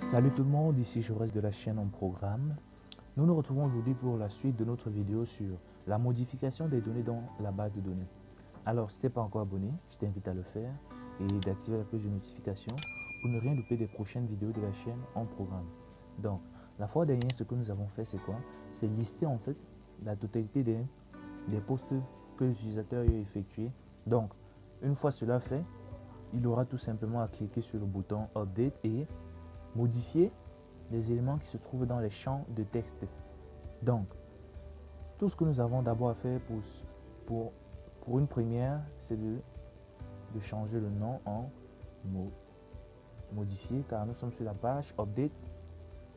Salut tout le monde, ici Jaurès de la chaîne En Programme. Nous nous retrouvons aujourd'hui pour la suite de notre vidéo sur la modification des données dans la base de données. Alors, si tu n'es pas encore abonné, je t'invite à le faire et d'activer la cloche de notification pour ne rien louper des prochaines vidéos de la chaîne En Programme. Donc, la fois dernière, ce que nous avons fait, c'est quoi? C'est lister en fait la totalité des postes que l'utilisateur a effectués. Donc, une fois cela fait, il aura tout simplement à cliquer sur le bouton Update et modifier les éléments qui se trouvent dans les champs de texte. Donc, tout ce que nous avons d'abord à faire pour une première, c'est de changer le nom en modifier, car nous sommes sur la page update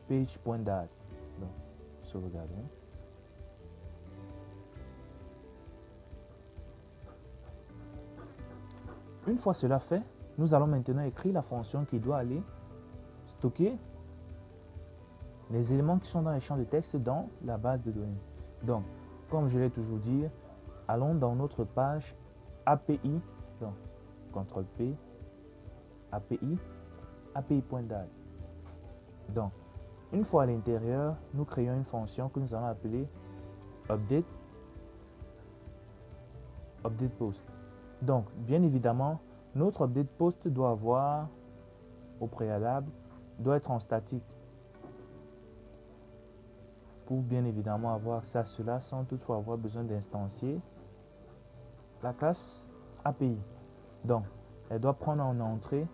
page.date. Donc, sauvegardons. Une fois cela fait, nous allons maintenant écrire la fonction qui doit aller stocker les éléments qui sont dans les champs de texte dans la base de données. Donc, comme je l'ai toujours dit, allons dans notre page API, donc CTRL-P, API, API.date. Donc, une fois à l'intérieur, nous créons une fonction que nous allons appeler update post. Donc, bien évidemment, notre update post doit avoir au préalable, doit être en statique pour bien évidemment avoir accès à cela sans toutefois avoir besoin d'instancier la classe API. Donc, elle doit prendre en entrée,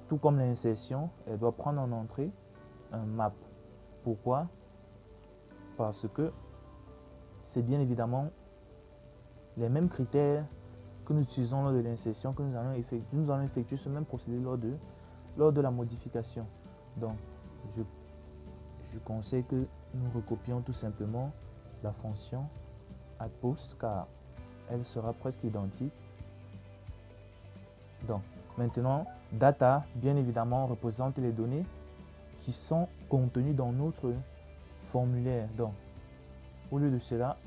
tout comme l'insertion, elle doit prendre en entrée un map. Pourquoi? Parce que c'est bien évidemment les mêmes critères que nous utilisons lors de l'insertion que nous allons effectuer ce même procédé lors de la modification. Donc, je conseille que nous recopions tout simplement la fonction addPost car elle sera presque identique. Donc, maintenant, data, bien évidemment, représente les données qui sont contenues dans notre formulaire. Donc, au lieu de cela,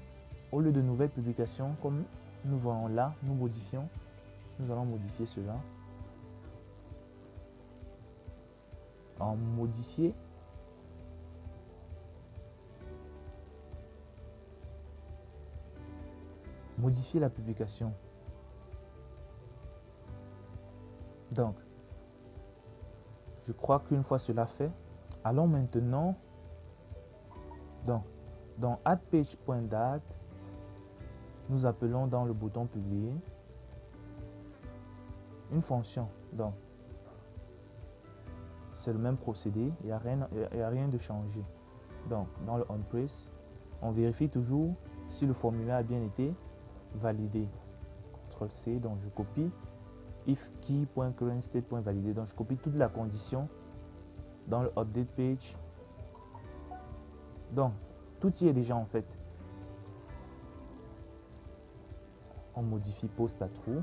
au lieu de nouvelles publications, comme nous voyons là, nous allons modifier cela en modifier la publication. Donc, je crois qu'une fois cela fait, allons maintenant dans addPage.date, nous appelons dans le bouton publier une fonction. Donc, c'est le même procédé, il n'y a rien de changé. Donc, dans le onPress, on vérifie toujours si le formulaire a bien été validé. CTRL-C, donc je copie if key.currentState.validé. Donc, je copie toute la condition dans le update page. Donc, tout y est déjà en fait. On modifie post à true.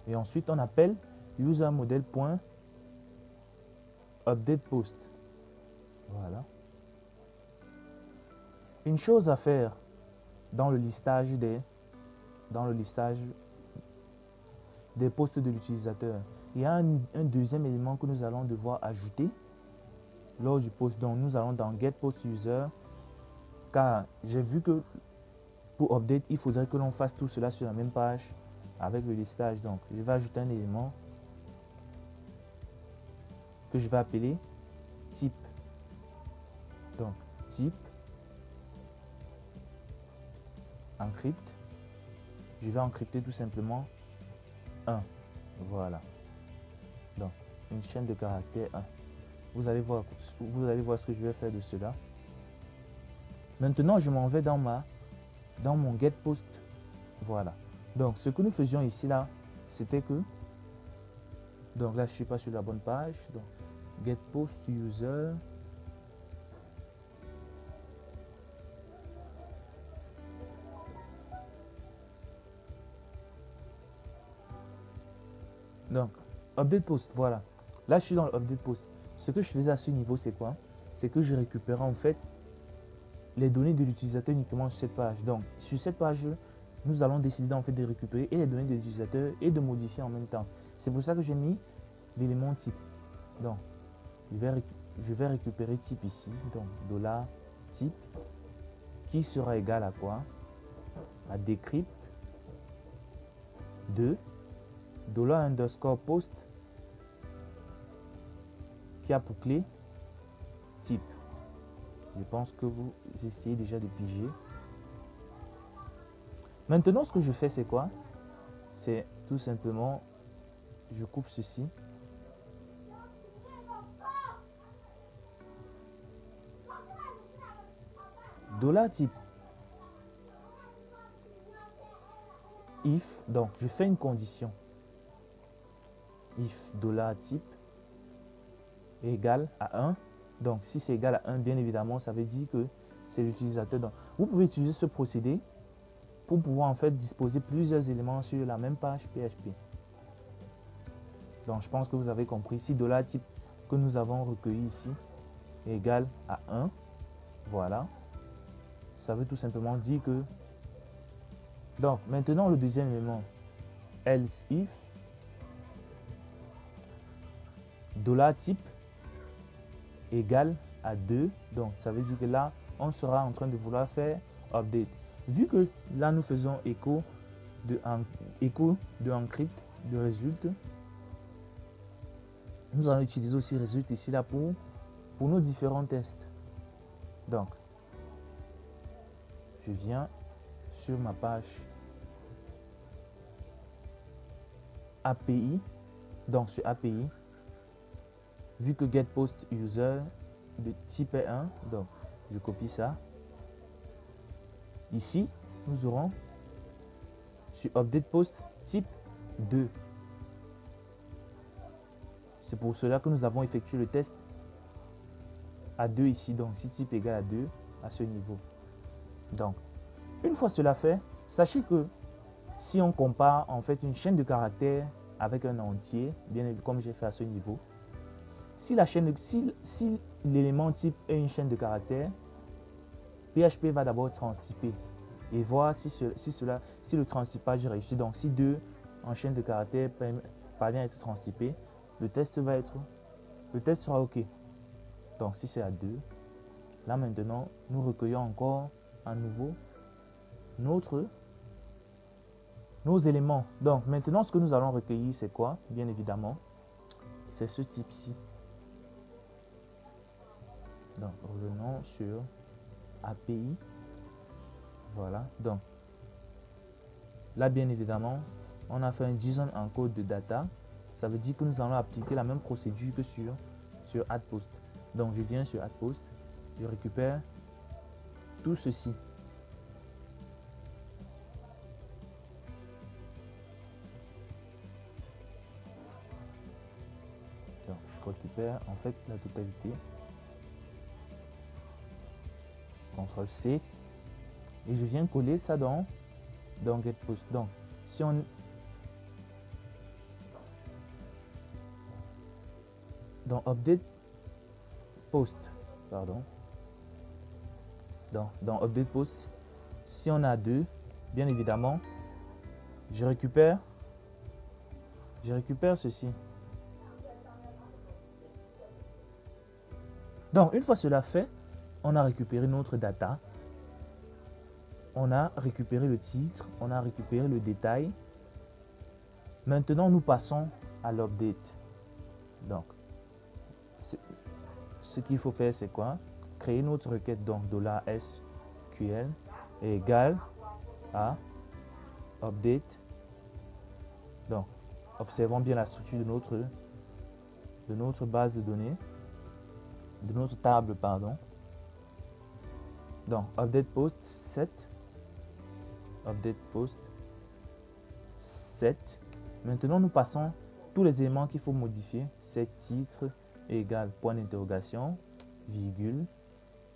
Et ensuite, on appelle userModel.updatePost. Voilà. Une chose à faire dans le listage des postes de l'utilisateur. Il y a un deuxième élément que nous allons devoir ajouter lors du post. Donc, nous allons dans getPostUser car j'ai vu que pour update, il faudrait que l'on fasse tout cela sur la même page avec le listage. Donc, je vais ajouter un élément que je vais appeler type. Donc, type encrypt. Je vais encrypter tout simplement 1. Voilà. Donc, une chaîne de caractères 1. Vous allez voir ce que je vais faire de cela. Maintenant, je m'en vais dans mon getPost. Voilà. Donc, ce que nous faisions ici, là, c'était que... Donc là, je ne suis pas sur la bonne page. Donc, getPostUser. Donc, update post, voilà. Là, je suis dans le update post. Ce que je faisais à ce niveau, c'est quoi? C'est que je récupérais en fait les données de l'utilisateur uniquement sur cette page. Donc, sur cette page, nous allons décider en fait de récupérer et les données de l'utilisateur et de modifier en même temps. C'est pour ça que j'ai mis l'élément type. Donc, je vais récupérer type ici. Donc, $type qui sera égal à quoi? À decrypt de $_post qui a pour clé type. Je pense que vous essayez déjà de piger. Maintenant, ce que je fais, c'est quoi? C'est tout simplement, je coupe ceci. $type if, donc je fais une condition. If $type est égal à 1. Donc, si c'est égal à 1, bien évidemment, ça veut dire que c'est l'utilisateur. Donc, vous pouvez utiliser ce procédé pour pouvoir en fait disposer plusieurs éléments sur la même page PHP. Donc, je pense que vous avez compris. Si $type que nous avons recueilli ici est égal à 1, voilà. Ça veut tout simplement dire que... Donc, maintenant, le deuxième élément, else if $type égale à 2. Donc, ça veut dire que là, on sera en train de vouloir faire update. Vu que là, nous faisons écho de encrypt de result, nous allons utiliser aussi result ici là pour nos différents tests. Donc, je viens sur ma page API. Donc, sur API, vu que getPostUser de type est 1, donc je copie ça. Ici, nous aurons sur updatePost type 2. C'est pour cela que nous avons effectué le test à 2 ici. Donc, si type égal à 2 à ce niveau. Donc, une fois cela fait, sachez que si on compare en fait une chaîne de caractères avec un entier, bien évidemment comme j'ai fait à ce niveau, si l'élément type est une chaîne de caractères, PHP va d'abord transtyper et voir si le transtypage réussit. Donc, si 2 en chaîne de caractères parvient à être transtypé, le test sera OK. Donc, si c'est à 2, là maintenant, nous recueillons encore à nouveau nos éléments. Donc, maintenant, ce que nous allons recueillir, c'est quoi? Bien évidemment, c'est ce type-ci. Donc, revenons sur API. Voilà. Donc, là, bien évidemment, on a fait un JSON encode de data. Ça veut dire que nous allons appliquer la même procédure que sur addPost. Donc, je viens sur addPost, je récupère tout ceci. Donc, je récupère en fait la totalité. CTRL-C. Et je viens coller ça dans getPost. Donc, si on... Dans update post, pardon. Dans update post, si on a 2, bien évidemment, je récupère ceci. Donc, une fois cela fait, on a récupéré notre data. On a récupéré le titre, on a récupéré le détail. Maintenant, nous passons à l'update. Donc, ce qu'il faut faire, c'est quoi? Créer notre requête, donc $SQL est égal à update. Donc, observons bien la structure de notre base de données, de notre table, pardon. Donc, update post 7. Update post 7. Maintenant, nous passons tous les éléments qu'il faut modifier. C'est titre égal point d'interrogation, virgule,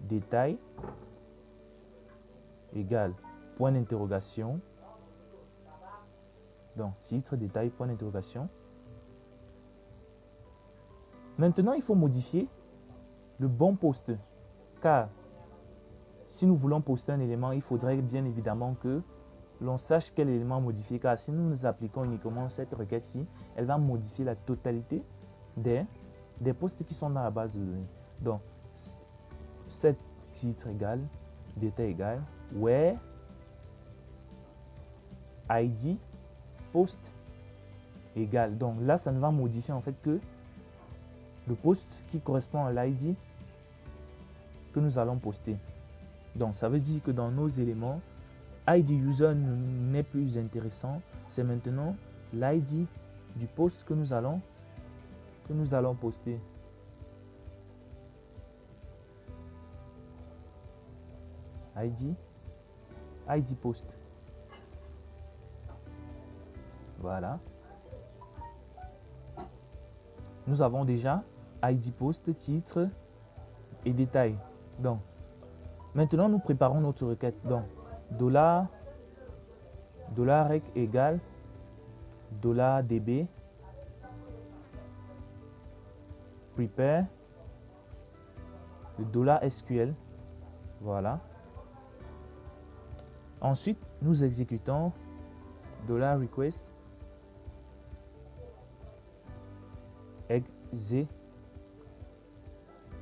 détail égal point d'interrogation. Donc, titre, détail, point d'interrogation. Maintenant, il faut modifier le bon poste. Car si nous voulons poster un élément, il faudrait bien évidemment que l'on sache quel élément modifier. Car si nous appliquons uniquement cette requête-ci, elle va modifier la totalité des des posts qui sont dans la base de données. Donc, set titre égale, détail égale, where ID post égale. Donc là, ça ne va modifier en fait que le post qui correspond à l'ID que nous allons poster. Donc, ça veut dire que dans nos éléments, ID user n'est plus intéressant. C'est maintenant l'ID du post que nous allons poster. ID post. Voilà. Nous avons déjà ID post, titre et détail. Donc, maintenant, nous préparons notre requête. Donc, $rec égale $db prepare le $SQL. Voilà. Ensuite, nous exécutons $request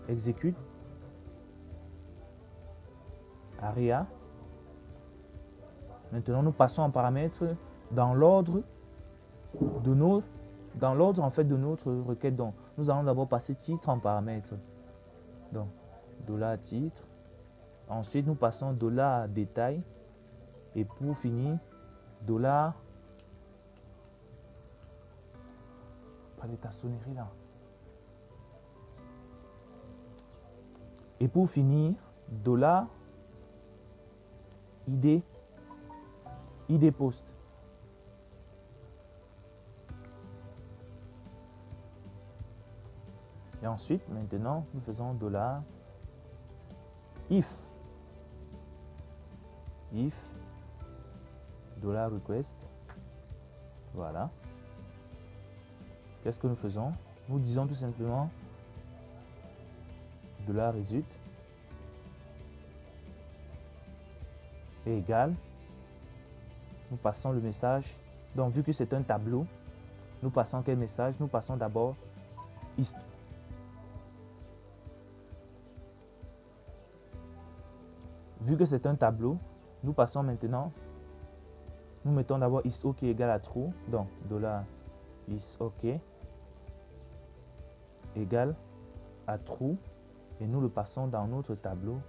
exécute aria. Maintenant, nous passons en paramètres dans l'ordre en fait de notre requête. Donc, nous allons d'abord passer titre en paramètre. Donc, $titre. Ensuite, nous passons $détail. Et pour finir, Pas ta sonnerie là. Et pour finir, ID post. Et ensuite, maintenant, nous faisons $if $request. Voilà. Qu'est-ce que nous faisons? Nous disons tout simplement $result est égal. Nous passons le message. Donc, vu que c'est un tableau, nous passons quel message? Nous passons d'abord is. Vu que c'est un tableau, nous passons maintenant, nous mettons d'abord is OK égal à true. Donc, $is OK égal à true. Et nous le passons dans notre tableau.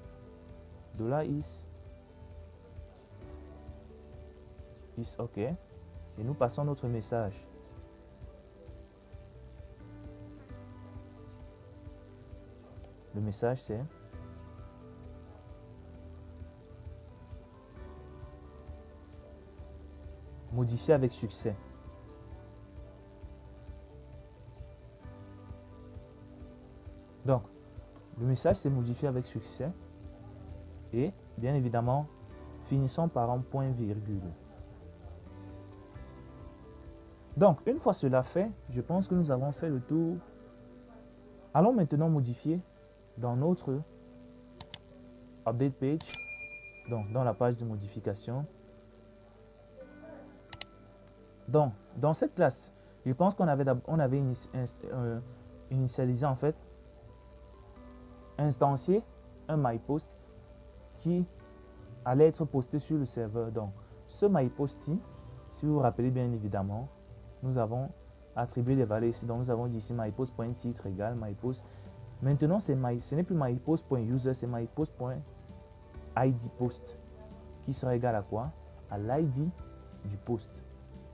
$is OK. Et nous passons notre message. Le message c'est modifié avec succès. Donc, le message s'est modifié avec succès. Et bien évidemment, finissons par un point virgule. Donc, une fois cela fait, je pense que nous avons fait le tour. Allons maintenant modifier dans notre update page, donc dans la page de modification. Donc, dans cette classe, je pense qu'on avait initialisé en fait, instancié un MyPost qui allait être posté sur le serveur. Donc, ce MyPost-ci, si vous vous rappelez bien évidemment, nous avons attribué les valeurs ici. Donc, nous avons dit ici mypost.titre égale mypost. Maintenant, ce n'est plus mypost.user, c'est mypost.idPost qui sera égal à quoi? À l'ID du post.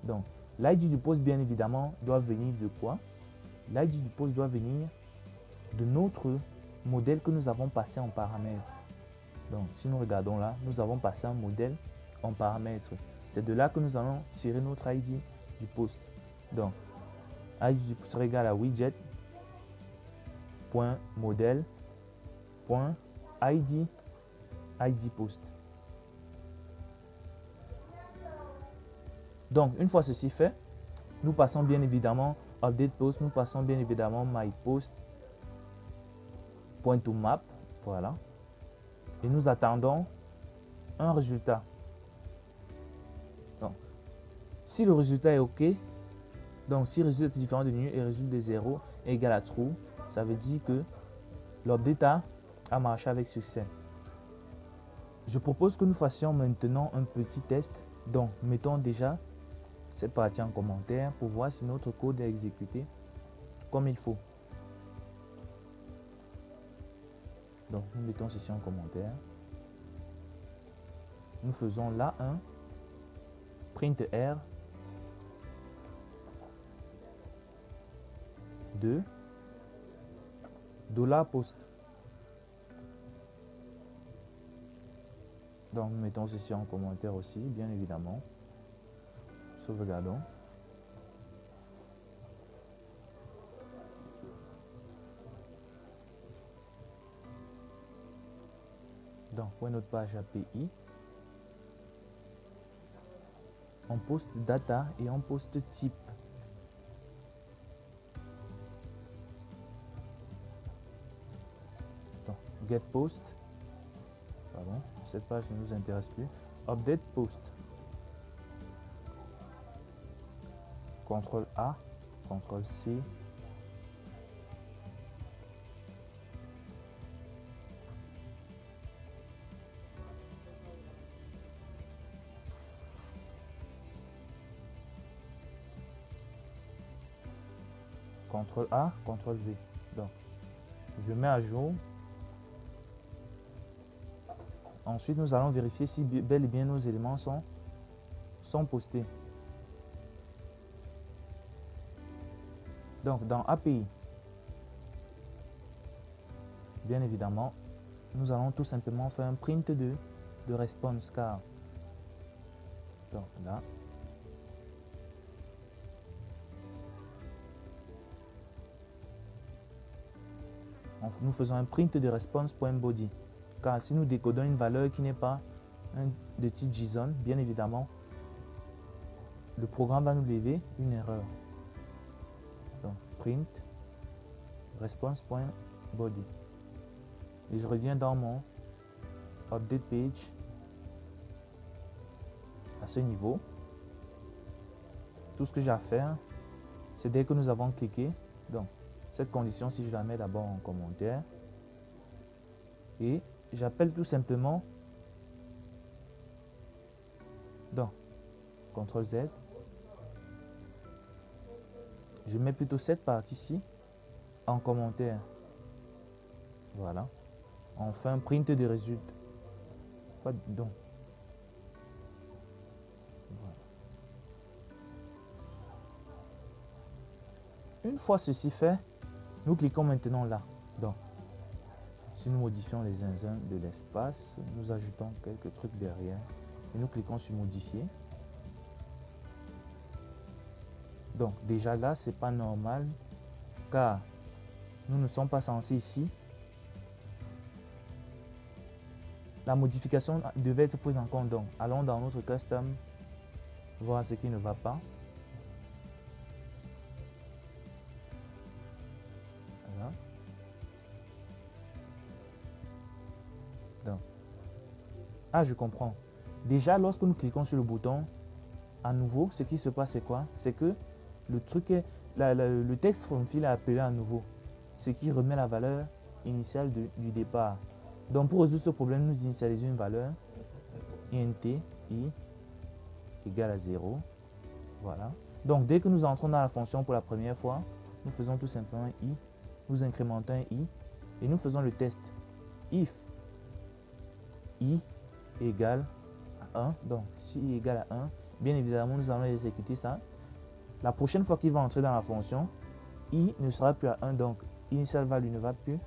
Donc, l'ID du post, bien évidemment, doit venir de quoi? L'ID du post doit venir de notre modèle que nous avons passé en paramètres. Donc, si nous regardons là, nous avons passé un modèle en paramètres. C'est de là que nous allons tirer notre ID du post. Donc, ID du post sera égal à widget.modèle.id post. Donc, une fois ceci fait, nous passons bien évidemment update post, nous passons bien évidemment mypost.toMap, voilà. Et nous attendons un résultat. Donc, si le résultat est OK, donc si le résultat est différent de nu et résultat de 0 est égal à true, Ça veut dire que l'update a marché avec succès. Je propose que nous fassions maintenant un petit test. Donc, mettons déjà cette partie en commentaire pour voir si notre code est exécuté comme il faut. Donc, nous mettons ceci en commentaire. Nous faisons là un print R 2 $post. Donc, nous mettons ceci en commentaire aussi, bien évidemment. Sauvegardons. Donc, pour notre page API, on poste data et on poste type. Donc, get post. Pardon, cette page ne nous intéresse plus. Update post. CTRL A, CTRL C. CTRL A, CTRL V. Donc, je mets à jour. Ensuite, nous allons vérifier si bel et bien nos éléments sont postés. Donc, dans API, bien évidemment, nous allons tout simplement faire un print de response car. Donc là, nous faisons un print de response.body. Car si nous décodons une valeur qui n'est pas de type JSON, bien évidemment, le programme va nous lever une erreur. Donc, print response.body. Et je reviens dans mon update page à ce niveau. Tout ce que j'ai à faire, c'est dès que nous avons cliqué, donc cette condition, si je la mets d'abord en commentaire, et j'appelle tout simplement, donc CTRL Z, je mets plutôt cette partie-ci en commentaire. Voilà. On fait un print de résultats. Pas donc. Voilà. Une fois ceci fait, nous cliquons maintenant là. Donc, si nous modifions les zinzins de l'espace, nous ajoutons quelques trucs derrière et nous cliquons sur modifier. Donc déjà là, c'est pas normal car nous ne sommes pas censés ici. La modification devait être prise en compte. Donc allons dans notre custom, voir ce qui ne va pas. Voilà. Donc, je comprends. Déjà, lorsque nous cliquons sur le bouton, à nouveau, ce qui se passe, c'est quoi? C'est que le truc est, le texte from field est appelé à nouveau, ce qui remet la valeur initiale du départ. Donc, pour résoudre ce problème, nous initialisons une valeur int i égale à 0. Voilà. Donc, dès que nous entrons dans la fonction pour la première fois, nous faisons tout simplement i, nous incrémentons un i et nous faisons le test. If i égale à 1, donc si i égale à 1, bien évidemment, nous allons exécuter ça. La prochaine fois qu'il va entrer dans la fonction, i ne sera plus à 1, donc initial value ne va plus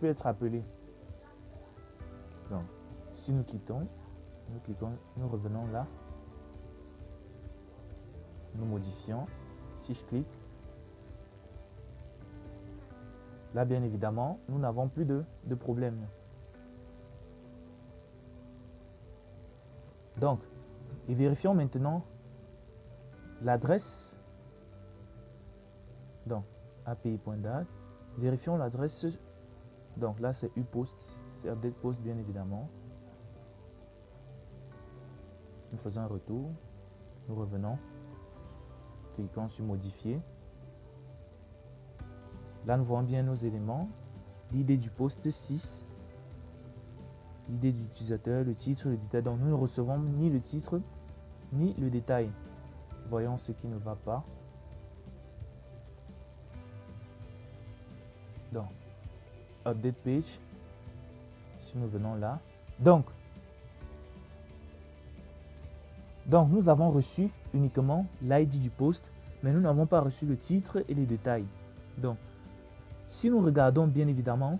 être appelé. Donc, si nous cliquons, nous revenons là, nous modifions. Si je clique, là, bien évidemment, nous n'avons plus de problème. Donc, et vérifions maintenant l'adresse. Donc, API.dat. Vérifions l'adresse. Donc là, c'est upost, c'est update post, bien évidemment. Nous faisons un retour. Nous revenons. Cliquons sur modifier. Là, nous voyons bien nos éléments. L'idée du post 6, l'idée de l'utilisateur, le titre, le détail. Donc, nous ne recevons ni le titre, ni le détail. Voyons ce qui ne va pas. Donc, update page. Si nous venons là. Donc, nous avons reçu uniquement l'ID du post, mais nous n'avons pas reçu le titre et les détails. Donc, si nous regardons bien évidemment,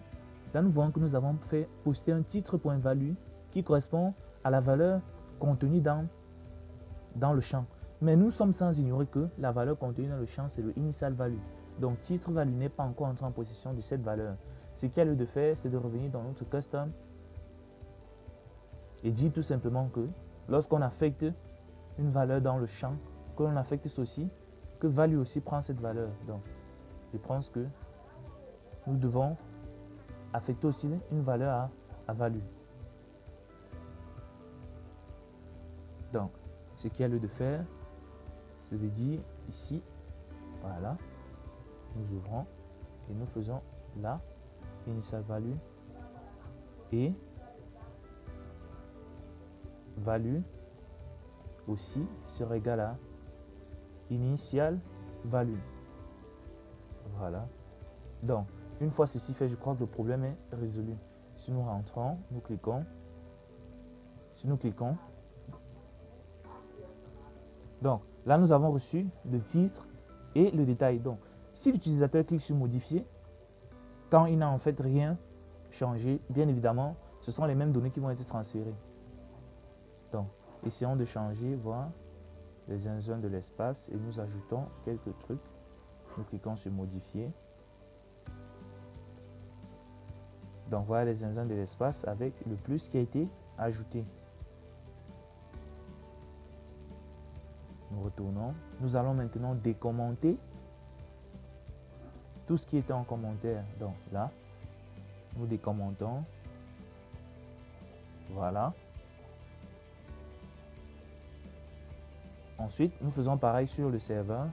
là nous voyons que nous avons fait poster un titre.value qui correspond à la valeur contenue dans le champ. Mais nous sommes sans ignorer que la valeur contenue dans le champ, c'est le initial value. Donc, titre value n'est pas encore entré en possession de cette valeur. Ce qu'il y a lieu de faire, c'est de revenir dans notre custom et dire tout simplement que lorsqu'on affecte une valeur dans le champ, que l'on affecte ceci, que value aussi prend cette valeur. Donc, je pense que nous devons affecter aussi une valeur à value. Donc, ce qu'il y a lieu de faire, c'est de dire ici, voilà, nous ouvrons et nous faisons là, initial value et value aussi sera égal à initial value. Voilà. Donc, une fois ceci fait, je crois que le problème est résolu. Si nous rentrons, nous cliquons. Si nous cliquons, donc là nous avons reçu le titre et le détail. Donc, si l'utilisateur clique sur modifier, quand il n'a en fait rien changé, bien évidemment, ce sont les mêmes données qui vont être transférées. Donc, essayons de changer, voir les zinzins de l'espace et nous ajoutons quelques trucs. Nous cliquons sur modifier. Donc, voilà les zinzins de l'espace avec le plus qui a été ajouté. Nous retournons. Nous allons maintenant décommenter tout ce qui était en commentaire. Donc là, nous décommentons. Voilà. Ensuite, nous faisons pareil sur le serveur.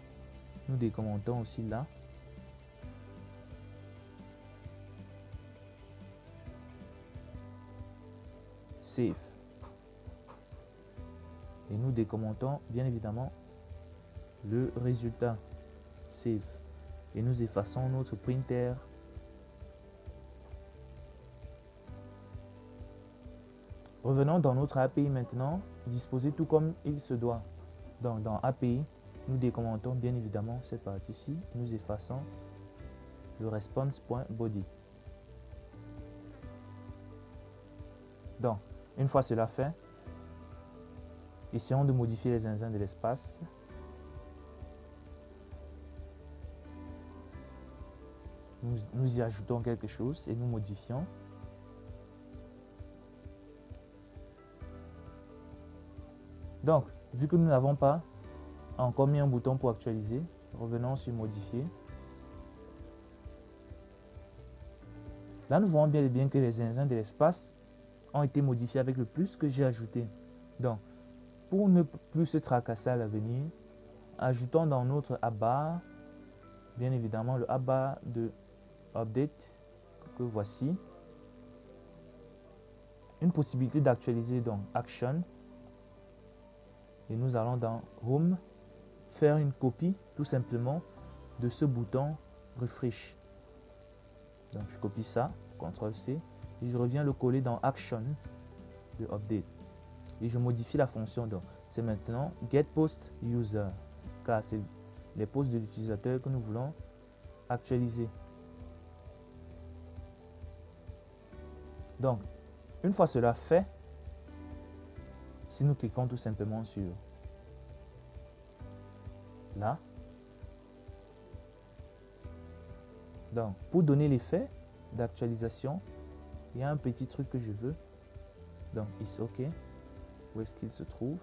Nous décommentons aussi là. Save. Et nous décommentons bien évidemment le résultat. Save. Et nous effaçons notre printer. Revenons dans notre API maintenant, disposer tout comme il se doit. Donc dans API, nous décommentons bien évidemment cette partie-ci. Nous effaçons le response.body. Donc, une fois cela fait, essayons de modifier les zinzins de l'espace. Nous y ajoutons quelque chose et nous modifions. Donc, vu que nous n'avons pas encore mis un bouton pour actualiser, revenons sur modifier. Là, nous voyons bien que les zinzins de l'espace ont été modifiés avec le plus que j'ai ajouté. Donc, pour ne plus se tracasser à l'avenir, ajoutons dans notre app-bar, bien évidemment, le app-bar de update que voici, une possibilité d'actualiser donc action. Et nous allons dans Home faire une copie tout simplement de ce bouton refresh. Donc je copie ça, CTRL-C, et je reviens le coller dans Action de Update. Et je modifie la fonction. Donc c'est maintenant getPostUser, car c'est les postes de l'utilisateur que nous voulons actualiser. Donc une fois cela fait, si nous cliquons tout simplement sur là, donc pour donner l'effet d'actualisation, il y a un petit truc que je veux. Donc is OK. Où est-ce qu'il se trouve?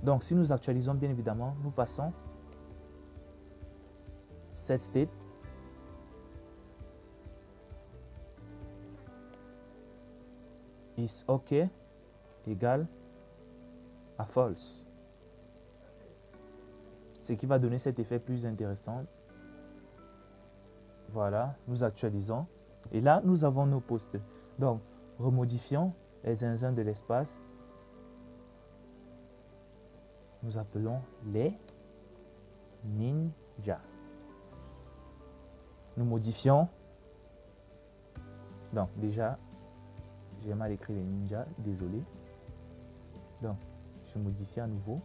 Donc, si nous actualisons, bien évidemment, nous passons set state is OK égale à false. Ce qui va donner cet effet plus intéressant. Voilà, nous actualisons. Et là, nous avons nos postes. Donc, remodifions les zinzins de l'espace. Nous appelons les ninjas. Nous modifions. Donc, déjà, j'ai mal écrit les ninjas, désolé. Donc, je modifie à nouveau.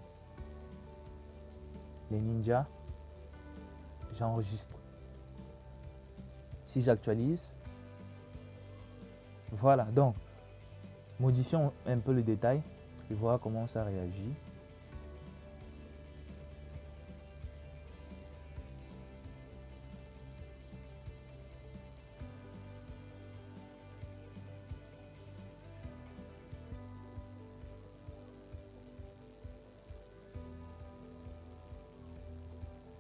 Les ninjas, j'enregistre. Si j'actualise, voilà. Donc, modifions un peu le détail et voir comment ça réagit.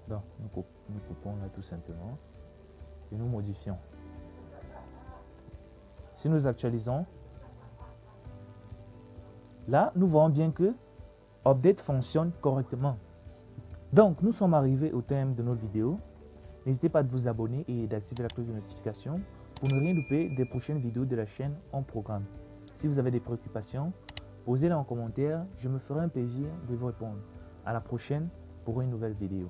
Donc, nous coupons là tout simplement et nous modifions. Si nous actualisons, là, nous voyons bien que Update fonctionne correctement. Donc, nous sommes arrivés au terme de notre vidéo. N'hésitez pas à vous abonner et d'activer la cloche de notification pour ne rien louper des prochaines vidéos de la chaîne en programme. Si vous avez des préoccupations, posez-les en commentaire. Je me ferai un plaisir de vous répondre. À la prochaine pour une nouvelle vidéo.